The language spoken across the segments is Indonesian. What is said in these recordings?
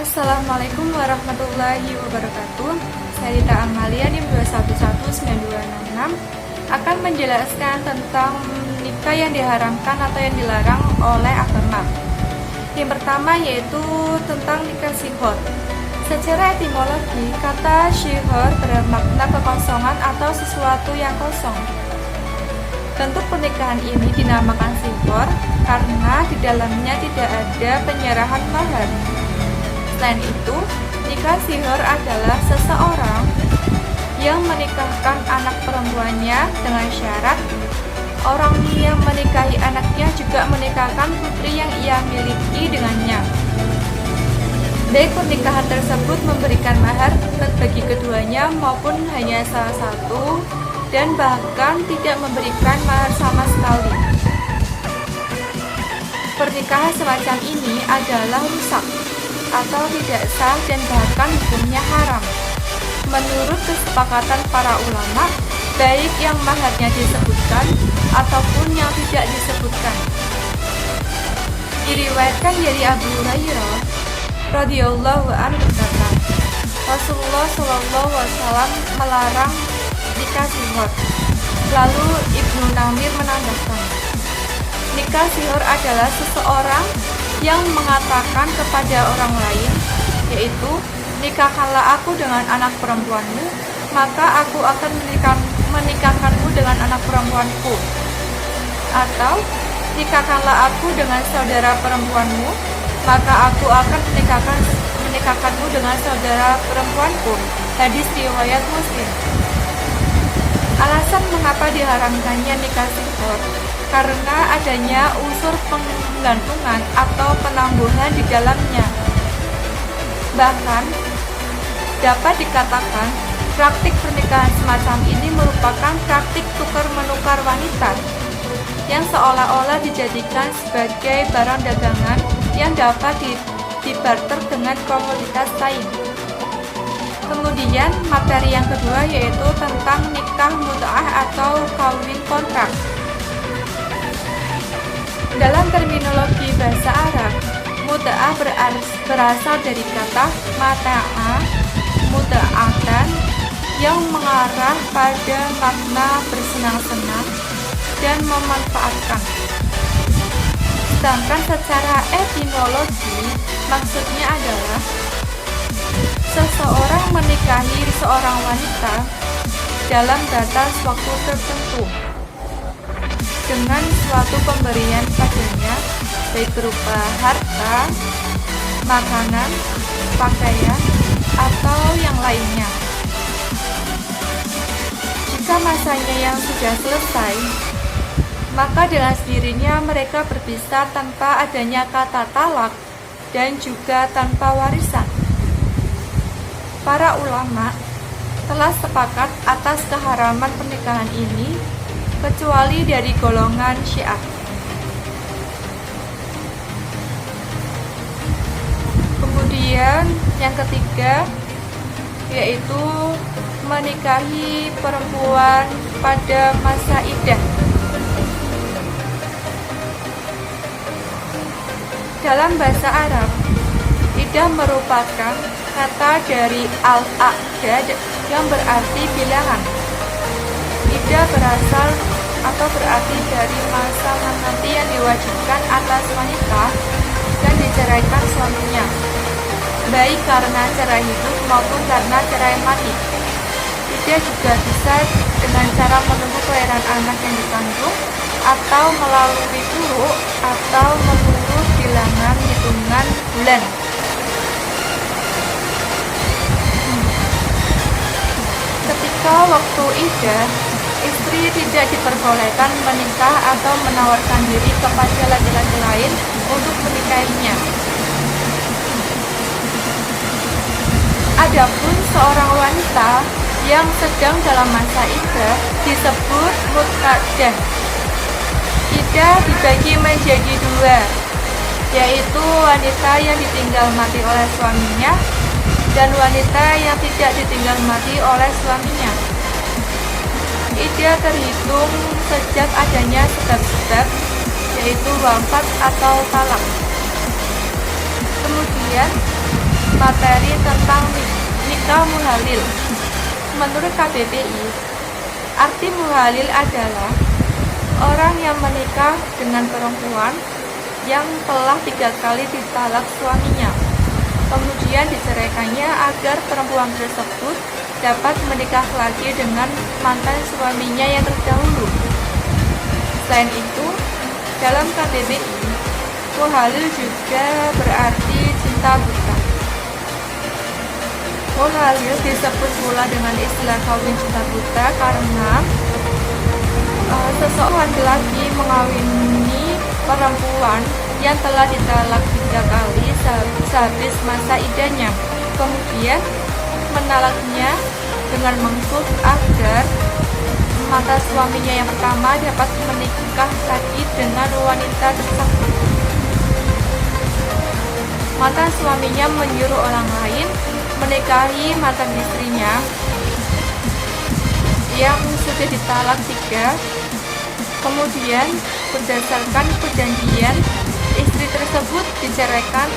Assalamualaikum warahmatullahi wabarakatuh. Saya Rita Amalia NIM 2119266 akan menjelaskan tentang nikah yang diharamkan atau yang dilarang oleh agama. Yang pertama yaitu tentang nikah sihor. Secara etimologi, kata sihor bermakna kekosongan atau sesuatu yang kosong. Bentuk pernikahan ini dinamakan sihor karena di dalamnya tidak ada penyerahan mahar. Selain itu, nikah sihor adalah seseorang yang menikahkan anak perempuannya dengan syarat orang yang menikahi anaknya juga menikahkan putri yang ia miliki dengannya. Baik pernikahan tersebut memberikan mahar bagi keduanya maupun hanya salah satu dan bahkan tidak memberikan mahar sama sekali. Pernikahan semacam ini adalah rusak atau tidak sah dan bahkan hukumnya haram. Menurut kesepakatan para ulama, baik yang maharnya disebutkan ataupun yang tidak disebutkan. Diriwayatkan dari Abu Hurairah radhiyallahu anhu berkata, Rasulullah shallallahu alaihi wasallam melarang nikah sihor. Lalu Ibnu Namir menambahkan, nikah sihor adalah seseorang yang mengatakan kepada orang lain, yaitu nikahkanlah aku dengan anak perempuanmu, maka aku akan menikahkanmu dengan anak perempuanku, atau nikahkanlah aku dengan saudara perempuanmu, maka aku akan menikahkanmu dengan saudara perempuanku. Hadis riwayat Muslim. Alasan mengapa diharamkannya nikah sihor karena adanya unsur penggantungan atau penangguhan di dalamnya. Bahkan dapat dikatakan praktik pernikahan semacam ini merupakan praktik tukar-menukar wanita yang seolah-olah dijadikan sebagai barang dagangan yang dapat dibarter dengan komoditas lain. Kemudian materi yang kedua yaitu tentang nikah mut'ah atau kawin kontrak. Dalam terminologi bahasa Arab, mut'ah berasal dari kata mata'a, muta'atan, yang mengarah pada makna bersenang-senang dan memanfaatkan. Sedangkan secara etimologi, maksudnya adalah seseorang menikahi seorang wanita dalam batas waktu tertentu dengan suatu pemberian padanya, baik berupa harta, makanan, pakaian, atau yang lainnya. Jika masanya yang sudah selesai, maka dengan sendirinya mereka berpisah tanpa adanya kata talak dan juga tanpa warisan. Para ulama telah sepakat atas keharaman pernikahan ini kecuali dari golongan Syiah. Kemudian yang ketiga yaitu menikahi perempuan pada masa iddah. Dalam bahasa Arab, iddah merupakan kata dari al-aqdad yang berarti bilangan. Iddah berasal atau berarti dari masa menanti yang diwajibkan atas wanita dan diceraikan suaminya, baik karena cerai hidup maupun karena cerai mati. Iddah juga bisa dengan cara menunggu kelahiran anak yang dikandung, atau melalui buruk, atau mengurus bilangan hitungan bulan. Ketika waktu iddah, istri tidak diperbolehkan menikah atau menawarkan diri kepada laki-laki lain untuk menikahinya. Adapun seorang wanita yang sedang dalam masa iddah disebut mut'addah. Iddah dibagi menjadi dua, yaitu wanita yang ditinggal mati oleh suaminya dan wanita yang tidak ditinggal mati oleh suaminya. Iddah terhitung sejak adanya sebab-sebab, yaitu wafat atau talak. Kemudian materi tentang nikah muhalil. Menurut KBBI, arti muhalil adalah orang yang menikah dengan perempuan yang telah 3 kali ditalak suaminya, kemudian diceraikannya agar perempuan tersebut dapat menikah lagi dengan mantan suaminya yang terdahulu. Selain itu, dalam KBBI, muhalil juga berarti cinta buta. Muhalil disebut pula dengan istilah kawin cinta buta karena seseorang laki-laki mengawini perempuan yang telah ditalak 3 kali sehabis masa iddahnya, kemudian menalaknya dengan maksud agar mantan suaminya yang pertama dapat menikah lagi dengan wanita tersebut. Mantan suaminya menyuruh orang lain menikahi mantan istrinya yang sudah ditalak 3. Kemudian berdasarkan perjanjian, istri tersebut diceraikan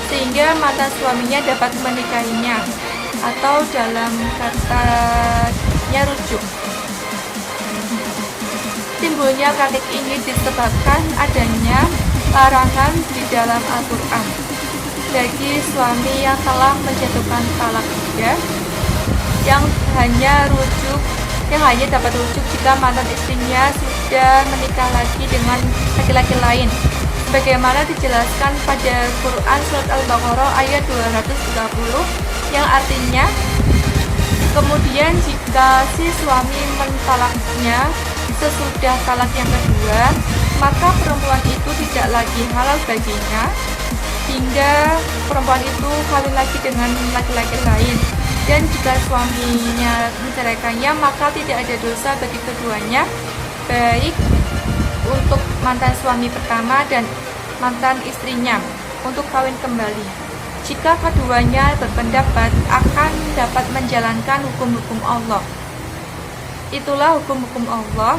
sehingga mantan suaminya dapat menikahinya, atau dalam katanya rujuk. Timbulnya praktik ini disebabkan adanya larangan di dalam Al-Quran bagi suami yang telah menjatuhkan talak 3 yang hanya dapat rujuk jika mantan istrinya sudah menikah lagi dengan laki-laki lain, sebagaimana dijelaskan pada Quran Surat Al-Baqarah ayat 230, yang artinya, kemudian jika si suami mentalaknya sesudah talak yang kedua, maka perempuan itu tidak lagi halal baginya hingga perempuan itu kawin lagi dengan laki-laki lain. Dan jika suaminya menceraikannya, maka tidak ada dosa bagi keduanya, baik untuk mantan suami pertama dan mantan istrinya, untuk kawin kembali, jika keduanya berpendapat akan dapat menjalankan hukum-hukum Allah. Itulah hukum-hukum Allah,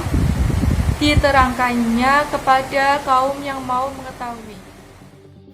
diterangkannya kepada kaum yang mau mengetahui.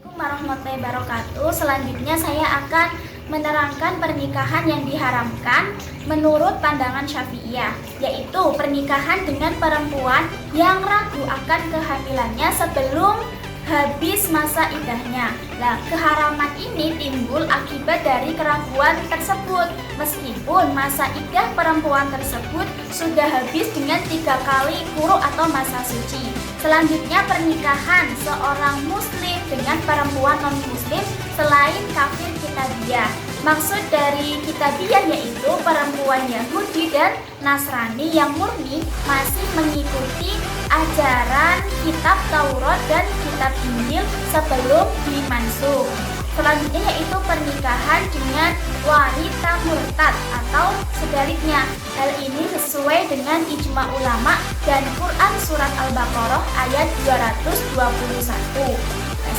Assalamualaikum warahmatullahi wabarakatuh. Selanjutnya saya akan menerangkan pernikahan yang diharamkan menurut pandangan Syafi'iyah, yaitu pernikahan dengan perempuan yang ragu akan kehamilannya sebelum habis masa iddahnya. Nah, keharaman ini timbul akibat dari keraguan tersebut, meskipun masa iddah perempuan tersebut sudah habis dengan 3 kali quru atau masa suci. Selanjutnya, pernikahan seorang muslim dengan perempuan non-muslim selain kafir kitabiyah. Maksud dari kitabiyah yaitu perempuan Yahudi dan Nasrani yang murni masih mengikuti ajaran kitab Taurat dan kitab Injil sebelum dimansuh. Selanjutnya yaitu pernikahan dengan wanita murtad atau sebaliknya. Hal ini sesuai dengan ijma ulama dan Quran Surat Al-Baqarah ayat 221.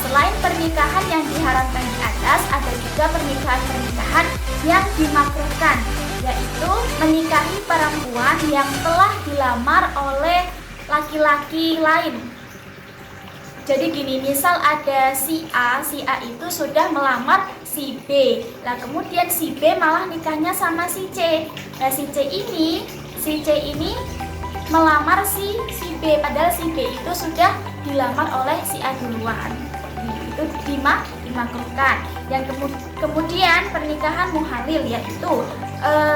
Selain pernikahan yang diharamkan di atas, ada juga pernikahan-pernikahan yang dimakruhkan, yaitu menikahi perempuan yang telah dilamar oleh laki-laki lain. Jadi gini, misal ada si A itu sudah melamar si B. Nah, kemudian si B malah nikahnya sama si C. Nah, si C ini melamar si B, padahal si B itu sudah dilamar oleh si A duluan. Itu dimakruhkan. Yang kemudian pernikahan muhalil, yaitu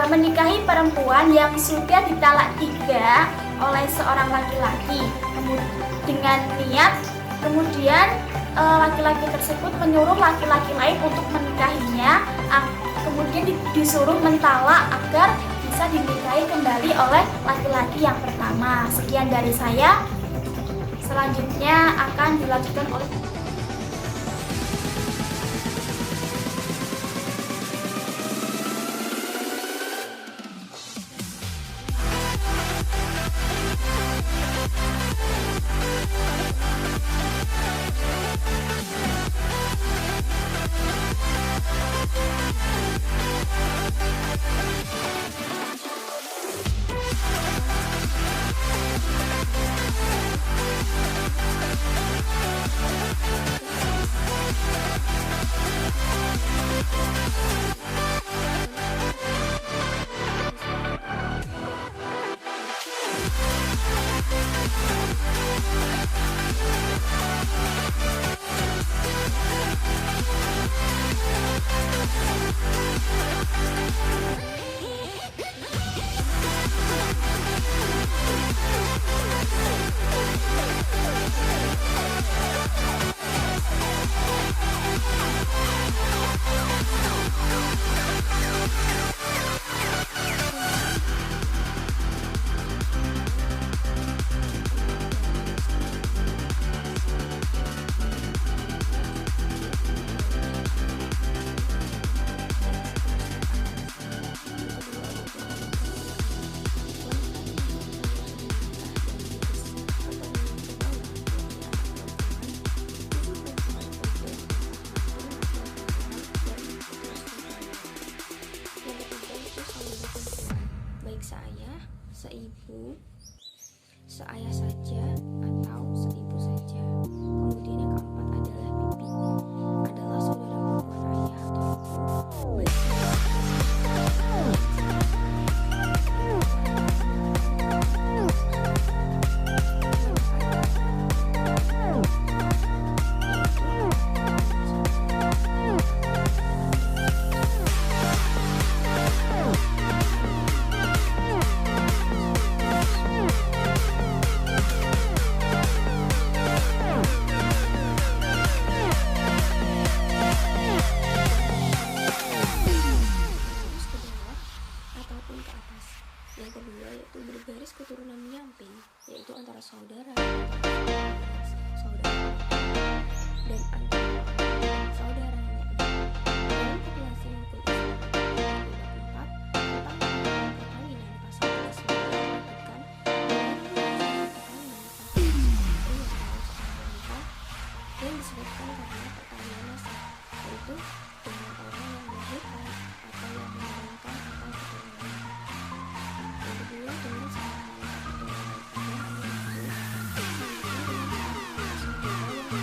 menikahi perempuan yang sudah ditalak 3 oleh seorang laki-laki dengan niat kemudian laki-laki tersebut menyuruh laki-laki lain untuk menikahinya, kemudian disuruh mentalak agar bisa dinikahi kembali oleh laki-laki yang pertama. Sekian dari saya. Selanjutnya akan dilanjutkan oleh baik seayah, seibu, seayah saja atau seibu saja. Kemudian yang keempat adalah bibi, adalah saudara perempuan ayah atau ibu. Baik ataupun ke atas. Yang kedua yaitu berbaris keturunan menyamping, yaitu antara saudara, saudara dan antara saudara nenek dalam populasi hukum Islam. Bab 4 tentang perkawinan pasal 29 menyebutkan perkawinan yang disebutkan karena perkawinan nasab, yaitu dengan orang yang melahirkan atau yang menurunkan akal keturunan. Yang kedua dengan cara mengangkat keturunan ayah atau ibu, selanjutnya dengan cara mengangkat saudara yang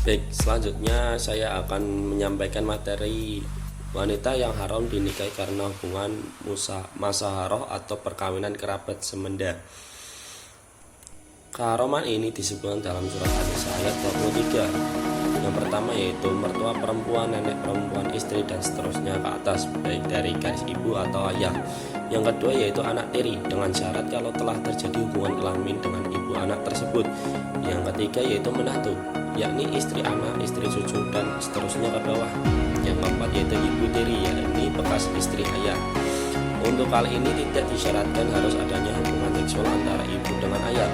Baik, selanjutnya saya akan menyampaikan materi wanita yang haram dinikahi karena hubungan masaharoh atau perkawinan kerabat semenda. Keharaman ini disebutkan dalam surat An-Nisa ayat 23. Yang pertama yaitu mertua perempuan, nenek perempuan, istri dan seterusnya ke atas, baik dari garis ibu atau ayah. Yang kedua yaitu anak tiri dengan syarat kalau telah terjadi hubungan kelamin dengan ibu anak tersebut. Yang ketiga yaitu menantu, yakni istri anak, istri cucu, yaitu ibu tiri, yakni bekas istri ayah. Untuk kali ini tidak disyaratkan harus adanya hubungan seksual antara ibu dengan ayah.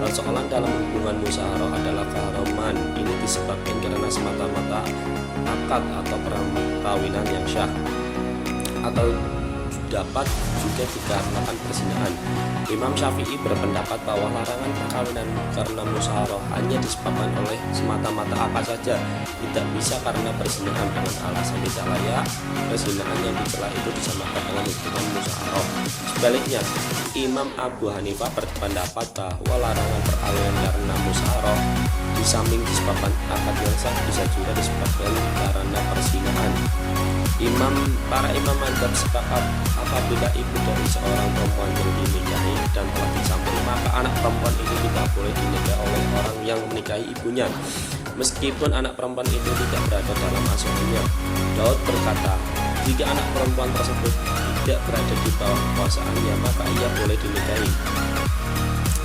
Persoalan dalam hubungan musyawarah adalah keharaman. Ini disebabkan karena semata-mata akad atau perkawinan yang syah, atau dapat juga dikarenakan perzinahan. Imam Syafi'i berpendapat bahwa larangan perkawinan karena musyawarah hanya disebabkan oleh semata-mata akad saja, tidak bisa karena perzinahan dengan alasan tidak layak. Perzinahan yang dicela itu disamakan dengan hubungan musyawarah. Sebaliknya, Imam Abu Hanifah berpendapat bahwa larangan perkawinan karena musyawarah di samping disebabkan akad yang sah bisa juga disebabkan karena perzinahan. Para imam madzhab sepakat apabila ibu dari seorang perempuan yang dinikahi dan telah disampaikan, maka anak perempuan itu tidak boleh dinikahi oleh orang yang menikahi ibunya, meskipun anak perempuan itu tidak berada dalam asuhannya. Daud berkata, jika anak perempuan tersebut tidak berada di bawah kekuasaannya, maka ia boleh dinikahi.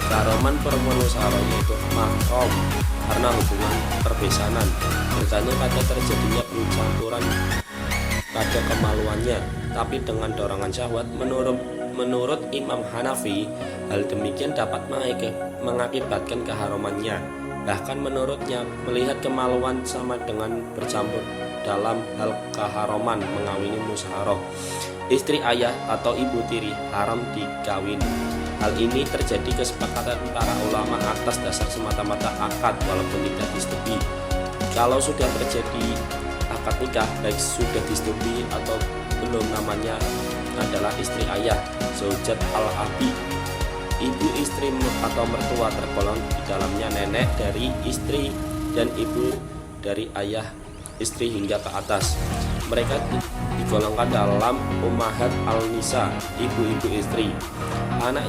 Keharaman perempuan musyawarah yaitu mahram karena hubungan perbesanan, bergantung pada terjadinya pencampuran pada kemaluannya, tapi dengan dorongan syahwat. Menurut Imam Hanafi, hal demikian dapat mengakibatkan keharamannya. Bahkan menurutnya, melihat kemaluan sama dengan bercampur dalam hal keharaman mengawini musyawarah. Istri ayah atau ibu tiri haram dikawin. Hal ini terjadi kesepakatan para ulama atas dasar semata-mata akad walaupun tidak disetujui. Kalau sudah terjadi akad nikah, baik sudah disetujui atau belum, namanya adalah istri ayah, zaujat al-abi. Ibu istri atau mertua tergolong di dalamnya nenek dari istri dan ibu dari ayah istri hingga ke atas. Mereka digolongkan dalam ummahat al-nisa, ibu-ibu istri. Anak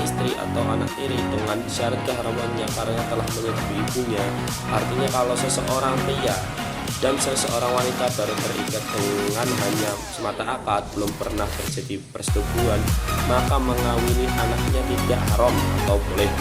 istri atau anak tiri dengan syarat keharamannya karena telah menyetujui ibunya. Artinya kalau seseorang pria dan seseorang wanita baru terikat dengan hanya semata akad, belum pernah terjadi persetubuhan, maka mengawini anaknya tidak haram atau boleh.